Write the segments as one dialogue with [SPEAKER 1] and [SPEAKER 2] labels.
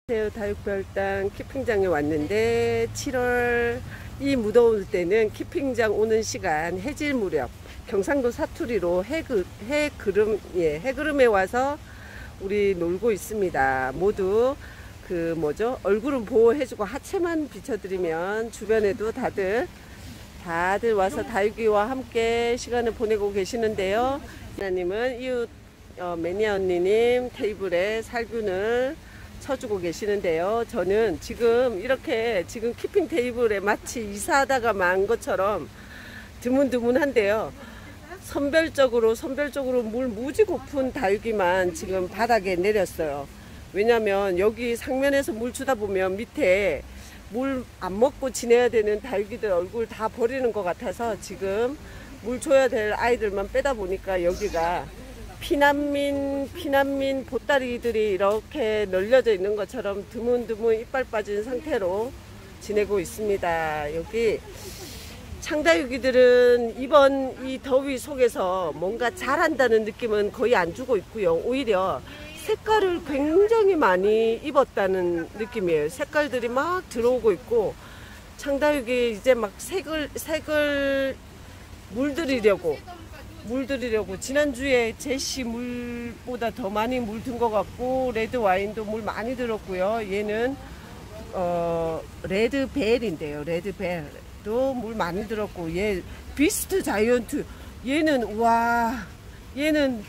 [SPEAKER 1] 안녕하세요. 다육별당 키핑장에 왔는데 7월 이 무더울 때는 키핑장 오는 시간 해질 무렵 경상도 사투리로 해그름에 와서 우리 놀고 있습니다. 모두 얼굴은 보호해주고 하체만 비춰드리면 주변에도 다들 와서 다육이와 함께 시간을 보내고 계시는데요. 하나님은 이웃 매니아 언니님 테이블에 살균을 쳐주고 계시는데요. 저는 지금 키핑 테이블에 마치 이사하다가 만 것처럼 드문드문한데요. 선별적으로 물 무지 고픈 다육이만 지금 바닥에 내렸어요. 왜냐면 여기 상면에서 물 주다 보면 밑에 물 안 먹고 지내야 되는 다육이들 얼굴 다 버리는 것 같아서 지금 물 줘야 될 아이들만 빼다 보니까 여기가 피난민 보따리들이 이렇게 널려져 있는 것처럼 드문드문 이빨 빠진 상태로 지내고 있습니다. 여기 창다육이들은 이번 이 더위 속에서 뭔가 잘한다는 느낌은 거의 안 주고 있고요. 오히려 색깔을 굉장히 많이 입었다는 느낌이에요. 색깔들이 막 들어오고 있고 창다육이 이제 막 색을 물들이려고 지난주에 제시 물보다 더 많이 물 든 것 같고 레드 와인도 물 많이 들었고요. 얘는 레드벨인데요. 레드벨도 물 많이 들었고 얘 비스트 자이언트 얘는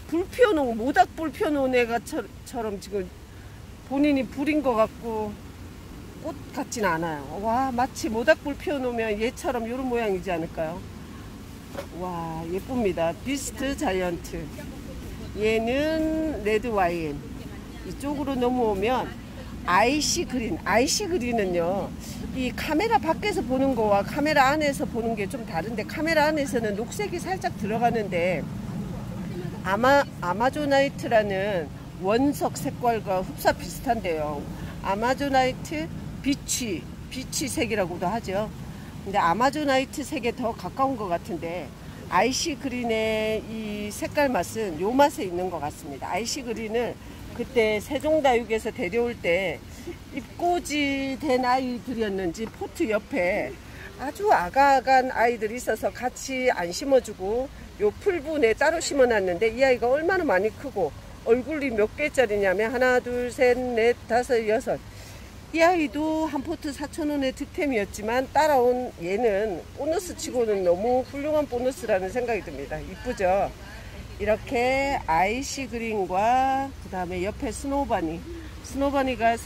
[SPEAKER 1] 불 피워놓은 모닥불 피워놓은 애가처럼 지금 본인이 불인 것 같고 꽃 같진 않아요. 와, 마치 모닥불 피워놓으면 얘처럼 이런 모양이지 않을까요? 와, 예쁩니다. 비스트 자이언트. 얘는 레드 와인. 이쪽으로 넘어오면 아이시 그린은요, 이 카메라 밖에서 보는 거와 카메라 안에서 보는 게 좀 다른데, 카메라 안에서는 녹색이 살짝 들어가는데 아마조나이트라는 원석 색깔과 흡사 비슷한데요. 아마조나이트 비치 색이라고도 하죠. 근데 아마조나이트 색에 더 가까운 것 같은데 아이시 그린의 이 색깔 맛은 요 맛에 있는 것 같습니다. 아이시 그린을 그때 세종다육에서 데려올 때 입꼬지 된 아이들이었는지 포트 옆에 아주 아가아간 아이들이 있어서 같이 안 심어주고 요 풀분에 따로 심어놨는데 이 아이가 얼마나 많이 크고 얼굴이 몇 개짜리냐면 하나 둘 셋 넷 다섯 여섯, 이 아이도 한 포트 4,000원의 득템이었지만 따라온 얘는 보너스 치고는 너무 훌륭한 보너스라는 생각이 듭니다. 이쁘죠? 이렇게 아이시 그린과 그 다음에 옆에 스노바니가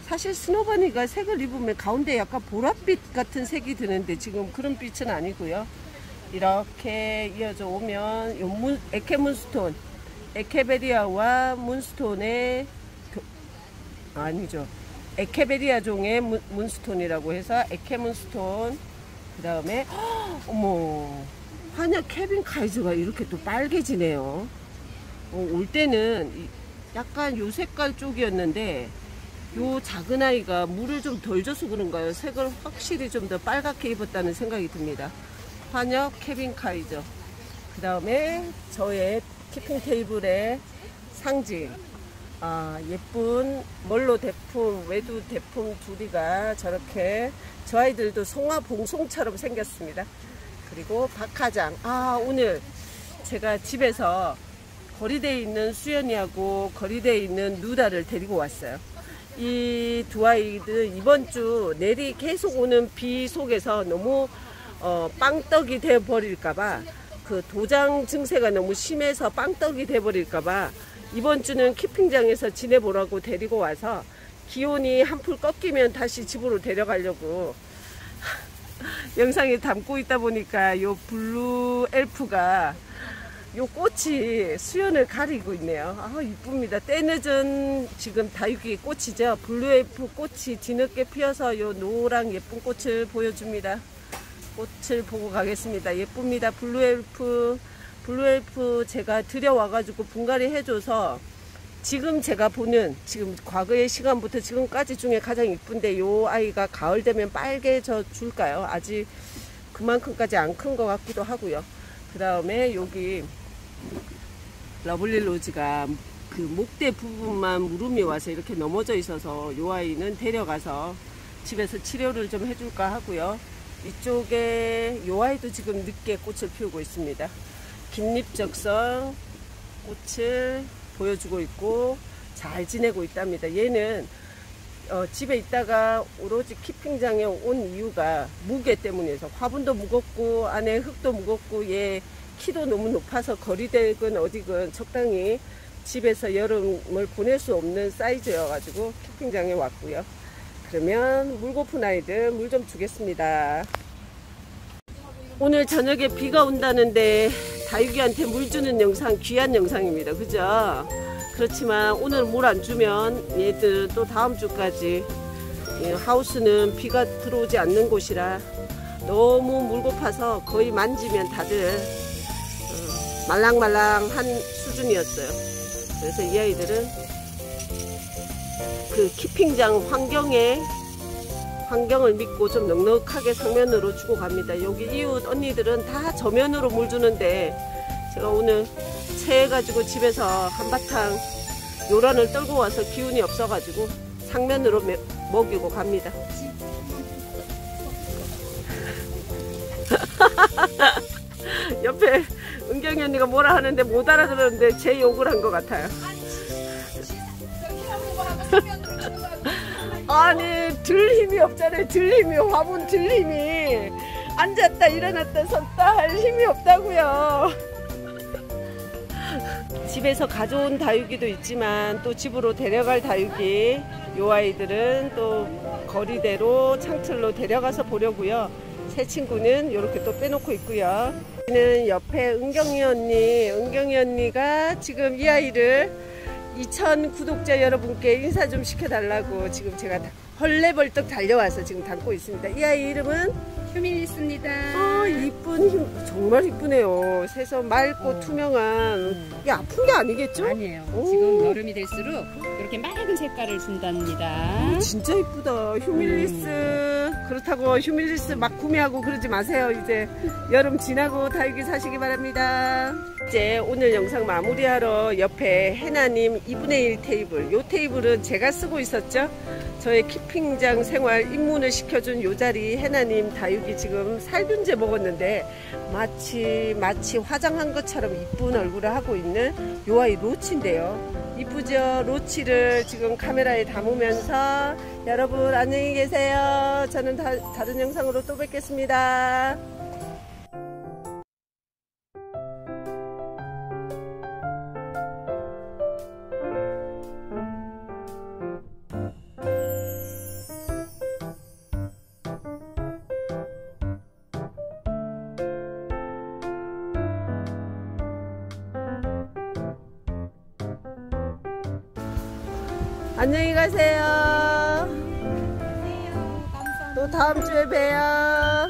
[SPEAKER 1] 사실 스노바니가 색을 입으면 가운데 약간 보랏빛 같은 색이 드는데 지금 그런 빛은 아니고요. 이렇게 이어져 오면 요 에케문스톤, 에케베리아와 문스톤의 에케베리아 종의 문스톤이라고 해서 에케문스톤. 그 다음에 어머, 한약 케빈 카이저가 이렇게 또 빨개지네요. 올 때는 약간 요 색깔 쪽이었는데 요 작은 아이가 물을 좀 덜 줘서 그런가요? 색을 확실히 좀 더 빨갛게 입었다는 생각이 듭니다. 한약 케빈 카이저. 그 다음에 저의 키핑 테이블의 상징, 예쁜 멀로 대품, 외두 대품 둘이가 저렇게, 저 아이들도 송화봉송처럼 생겼습니다. 그리고 박하장. 오늘 제가 집에서 거리대에 있는 수연이하고 거리대에 있는 누다를 데리고 왔어요. 이 두 아이들 이번 주 내리 계속 오는 비 속에서 너무 빵떡이 돼 버릴까봐, 그 도장 증세가 너무 심해서 빵떡이 돼 버릴까봐 이번 주는 키핑장에서 지내보라고 데리고 와서 기온이 한풀 꺾이면 다시 집으로 데려가려고 영상에 담고 있다 보니까 요 블루 엘프가 요 꽃이 수연을 가리고 있네요. 이쁩니다. 때늦은 지금 다육이 꽃이죠. 블루 엘프 꽃이 뒤늦게 피어서 요 노랑 예쁜 꽃을 보여줍니다. 꽃을 보고 가겠습니다. 예쁩니다. 블루 엘프 제가 들여와가지고 분갈이 해줘서 지금 제가 보는, 지금 과거의 시간부터 지금까지 중에 가장 이쁜데 요 아이가 가을 되면 빨개져 줄까요? 아직 그만큼까지 안 큰 것 같기도 하고요. 그 다음에 여기 러블리 로즈가 그 목대 부분만 무름이 와서 이렇게 넘어져 있어서 요 아이는 데려가서 집에서 치료를 좀 해줄까 하고요. 이쪽에 요 아이도 지금 늦게 꽃을 피우고 있습니다. 긴잎적성 꽃을 보여주고 있고 잘 지내고 있답니다. 얘는 집에 있다가 오로지 키핑장에 온 이유가 무게 때문이어서 화분도 무겁고 안에 흙도 무겁고 얘 키도 너무 높아서 거리댁은 어디건 적당히 집에서 여름을 보낼 수 없는 사이즈여 가지고 키핑장에 왔고요. 그러면 물 고픈 아이들 물 좀 주겠습니다. 오늘 저녁에 비가 온다는데 다육이한테 물 주는 영상 귀한 영상입니다. 그죠? 그렇지만 오늘 물 안 주면 얘들 또 다음 주까지 하우스는 비가 들어오지 않는 곳이라 너무 물 고파서 거의 만지면 다들 말랑말랑한 수준이었어요. 그래서 이 아이들은 그 키핑장 환경을 믿고 좀 넉넉하게 상면으로 주고 갑니다. 여기 이웃 언니들은 다 저면으로 물 주는데 제가 오늘 체해가지고 집에서 한바탕 요란을 떨고 와서 기운이 없어가지고 상면으로 먹이고 갑니다. 옆에 은경이 언니가 뭐라 하는데 못 알아들었는데 제 욕을 한 것 같아요. 아니 들 힘이 없잖아요. 들 힘이 화분 들 힘이 앉았다 일어났다 섰다 할 힘이 없다고요. 집에서 가져온 다육이도 있지만 또 집으로 데려갈 다육이 요 아이들은 또 거리대로 창틀로 데려가서 보려고요. 새 친구는 이렇게 또 빼놓고 있고요. 여기는 옆에 은경이 언니가 지금 이 아이를 2000 구독자 여러분께 인사 좀 시켜달라고 지금 제가 헐레벌떡 달려와서 지금 담고 있습니다. 이 아이 이름은
[SPEAKER 2] 휴밀리스입니다.
[SPEAKER 1] 이쁜 정말 이쁘네요. 새서 맑고 투명한. 이게 아픈 게 아니겠죠?
[SPEAKER 2] 아니에요. 지금 여름이 될수록 이렇게 맑은 색깔을 준답니다.
[SPEAKER 1] 진짜 이쁘다. 휴밀리스. 그렇다고 휴밀리스 막 구매하고 그러지 마세요. 이제 여름 지나고 다육이 사시기 바랍니다. 이제 오늘 영상 마무리하러 옆에 해나님 2분의 1 테이블. 요 테이블은 제가 쓰고 있었죠. 저의 키핑장 생활 입문을 시켜준 요 자리 해나님 다육이 지금 살균제 먹었는데 마치 화장한 것처럼 이쁜 얼굴을 하고 있는 요 아이 로치인데요. 이쁘죠? 로치를 지금 카메라에 담으면서 여러분 안녕히 계세요. 저는 다른 영상으로 또 뵙겠습니다. 안녕히 가세요. 또 다음 주에 봬요.